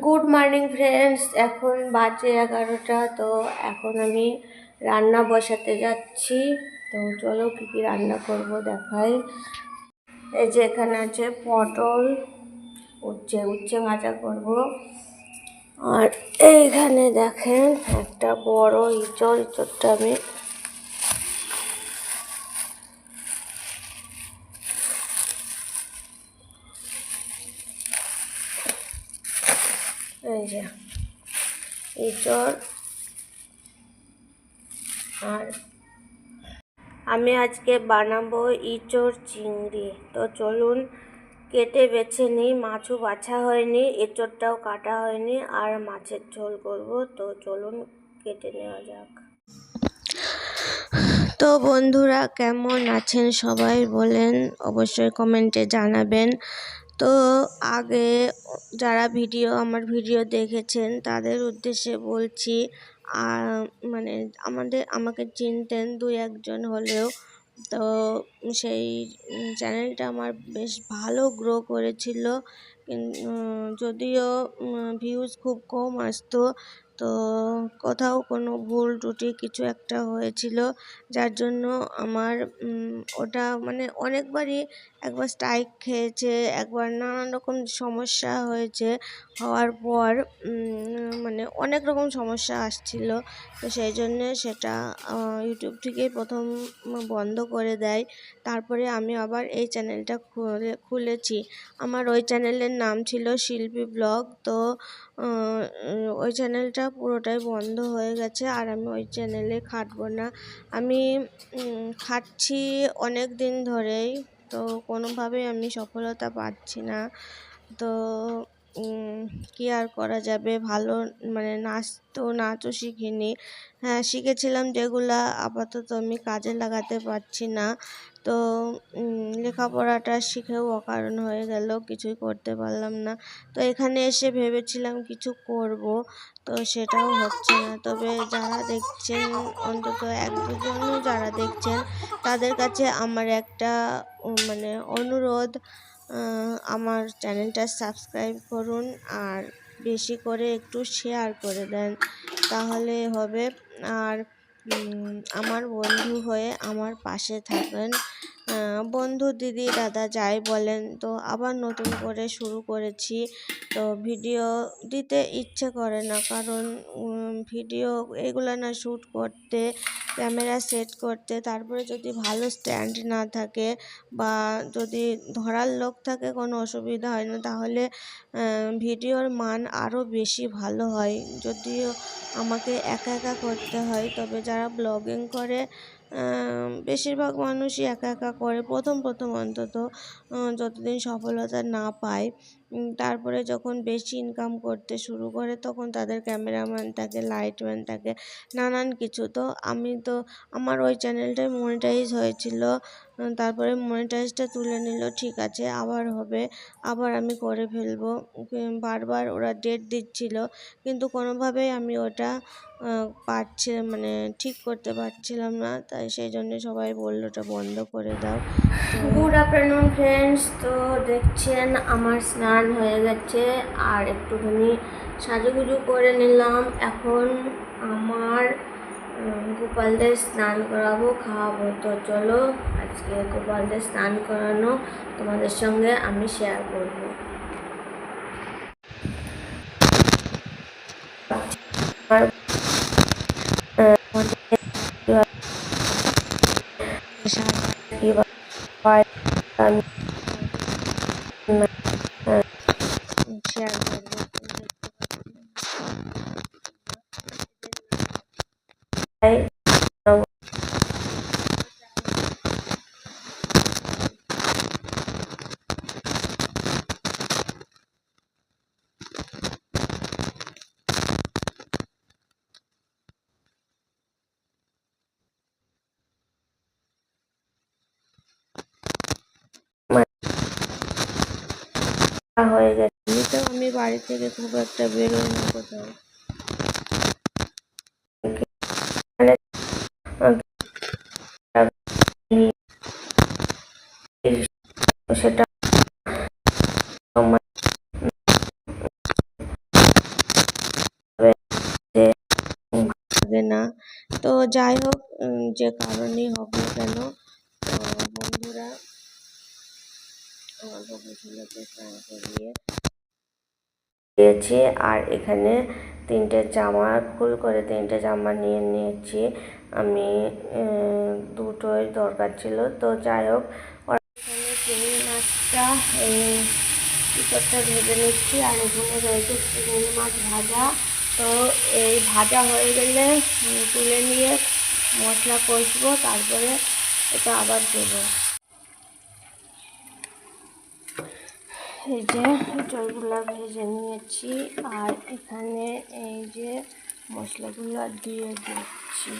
Good morning friends, এখন বাজে 11টা। তো এখন আমি রান্না বসাতে যাচ্ছি। তো চলো কী কী রান্না করব দেখাই। এই যে এখানে আছে পটল, উচ্ছে ভাজা করব। আর এইখানে দেখেন একটা বড় ইঁচড়টা আমি এই যে ইঁচড়। আর আমি আজকে বানাবো ইঁচড় চিংড়ি। তো চলুন কেটে বেছে নিই। মাছও বাছা হয়নি, এঁচড়টাও কাটা হয়নি, আর মাছের ঝোল করব। তো চলুন কেটে নেওয়া যাক। তো বন্ধুরা, কেমন আছেন সবাই বলেন, অবশ্যই কমেন্টে জানাবেন। তো আগে যারা আমার ভিডিও দেখেছেন তাদের উদ্দেশ্যে বলছি, মানে আমাকে চিনতেন দুই একজন হলেও। তো সেই চ্যানেলটা আমার বেশ ভালো গ্রো করেছিল, যদিও ভিউজ খুব কম আসতো। তো কোথাও কোনো ভুল ত্রুটি কিছু একটা হয়েছিল, যার জন্য আমার ওটা মানে অনেকবারই একবার স্ট্রাইক খেয়েছে, একবার নানান রকম সমস্যা হয়েছে। হওয়ার পর মানে অনেক রকম সমস্যা আসছিল। তো সেই জন্যে সেটা ইউটিউব থেকেই প্রথম বন্ধ করে দেয়। তারপরে আমি আবার এই চ্যানেলটা খুলেছি। আমার ওই চ্যানেলের নাম ছিল শিল্পী ব্লগ। তো ওই চ্যানেলটা পুরোটাই বন্ধ হয়ে গেছে, আর আমি ওই চ্যানেলে খাটবো না। আমি খাটছি অনেক দিন ধরেই, তো কোনোভাবেই আমি সফলতা পাচ্ছি না। তো কি আর করা যাবে, ভালো মানে নাচও শিখিনি। হ্যাঁ, শিখেছিলাম যেগুলা আপাতত আমি কাজে লাগাতে পারছি না। তো লেখাপড়াটা শিখেও অকারণ হয়ে গেল, কিছুই করতে পারলাম না। তো এখানে এসে ভেবেছিলাম কিছু করব, তো সেটাও হচ্ছে না। তবে যারা দেখছেন, অন্তত এক দুজনও যারা দেখছেন, তাদের কাছে আমার একটা মানে অনুরোধ, আমার চ্যানেলটা সাবস্ক্রাইব করুন, আর বেশি করে একটু শেয়ার করে দেন, তাহলে হবে। আর আমার বন্ধু হয়ে আমার পাশে থাকবেন। বন্ধু, দিদি, দাদা যাই বলেন, তো আবার নতুন করে শুরু করেছি। তো ভিডিও দিতে ইচ্ছে করে না, কারণ ভিডিও এগুলো না শ্যুট করতে, ক্যামেরা সেট করতে, তারপরে যদি ভালো স্ট্যান্ড না থাকে বা যদি ধরার লোক থাকে কোনো অসুবিধা হয় না, তাহলে ভিডিওর মান আরও বেশি ভালো হয়। যদিও আমাকে একা একা করতে হয়, তবে যারা ব্লগিং করে বেশিরভাগ মানুষই একা একা করে প্রথম অন্তত, যতদিন সফলতা না পায়। তারপরে যখন বেশি ইনকাম করতে শুরু করে, তখন তাদের ক্যামেরাম্যান থাকে, লাইটম্যান থাকে, নানান কিছু। তো আমার ওই চ্যানেলটাই মনিটাইজ হয়েছিল, তারপরে মনিটাইজটা তুলে নিল, ঠিক আছে আবার হবে, আবার আমি করে ফেলবো। বারবার ওরা ডেট দিচ্ছিল, কিন্তু কোনোভাবেই আমি ওটা মানে ঠিক করতে পারছিলাম না। তাই সেই জন্য সবাই বললো ওটা বন্ধ করে দাও। তো গুড আফটারনুন ফ্রেন্ডস, তো দেখছেন আমার স্নান হয়ে গেছে, আর একটুখানি সাজুগুজু করে নিলাম। এখন আমার গোপালদের স্নান করাবো, খাওয়াবো। তো চলো আজকে গোপালদের স্নান করানো তোমাদের সঙ্গে আমি শেয়ার করব। আমি শেয়ার করবো। হয়ে গেছে, এমনিতেও আমি বাড়ি থেকে খুব একটা বেরোই না কোথাও। সেটা লাগে না। তো যাই হোক, যে কারণেই হোক না কেন, বন্ধুরা আমার বাবু ছেলেকে স্নান করিয়ে দিয়েছি। আর এখানে তিনটে জামা, ফুল করে তিনটে জামা নিয়ে নিয়েছি আমি, দুটোই দরকার ছিল। তো যাই হোক, এখানে চিংড়ি মাছটা ভেজে নিচ্ছি। আর এখানে রয়েছে চিংড়ি মাছ ভাজা। তো এই ভাজা হয়ে গেলে তুলে নিয়ে মশলা কষবো, তারপরে এটা আবার দেবো। এই যে জলগুলো ভেজে নিয়েছি, আর এখানে এই যে মশলাগুলো দিয়ে দিচ্ছি।